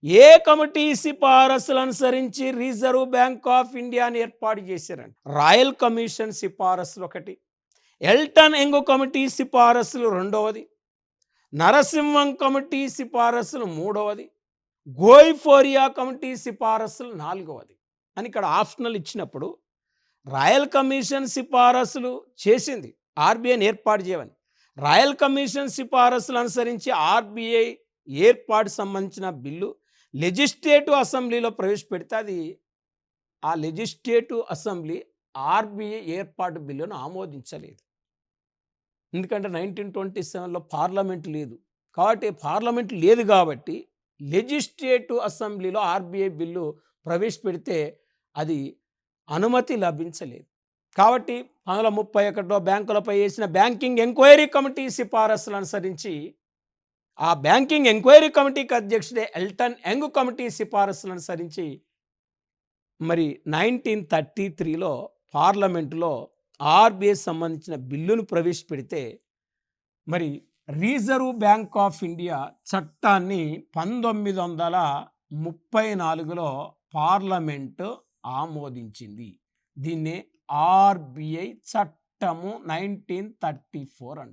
ఏ committee సిఫారసులు అనుసరించి reserve bank of ఇండియాని ఏర్పాటు చేశారండి? రాయల్ కమిషన్ సిఫారసులు ఒకటి, ఎల్టన్ ఎంగు కమిటీ సిఫారసులు రెండవది, నరసింహం కమిటీ సిఫారసులు మూడవది, గోయిఫోరియా కమిటీ సిఫారసులు నాలుగవది అని ఇక్కడ ఆప్షనల్ ఇచ్చినప్పుడు రాయల్ కమిషన్ సిఫారసులు చేసింది ఆర్బీఐని ఏర్పాటు చేయమని. రాయల్ కమిషన్ సిఫారసులు అనుసరించి ఆర్బీఐ ఏర్పాటు సంబంధించిన బిల్లు లెజిస్లేటివ్ అసెంబ్లీలో ప్రవేశపెడితే అది ఆ లెజిస్లేటివ్ అసెంబ్లీ ఆర్బీఐ ఏర్పాటు బిల్లును ఆమోదించలేదు. ఎందుకంటే 1927లో పార్లమెంట్ లేదు కాబట్టి, పార్లమెంట్ లేదు కాబట్టి లెజిస్లేటివ్ అసెంబ్లీలో ఆర్బీఐ బిల్లు ప్రవేశపెడితే అది అనుమతి లభించలేదు. కాబట్టి 1931లో బ్యాంకులపై వేసిన బ్యాంకింగ్ ఎంక్వైరీ కమిటీ సిఫారసులు అనుసరించి ఆ బ్యాంకింగ్ ఎంక్వైరీ కమిటీకి అధ్యక్షుడే ఎల్టన్ యంగ్ కమిటీ సిఫారసులు అనుసరించి మరి 1933లో పార్లమెంటులో ఆర్బీఐ సంబంధించిన బిల్లును ప్రవేశపెడితే మరి రిజర్వ్ బ్యాంక్ ఆఫ్ ఇండియా చట్టాన్ని 1934లో పార్లమెంటు ఆమోదించింది. దీన్నే ఆర్బీఐ చట్టము 1934 అంటారు.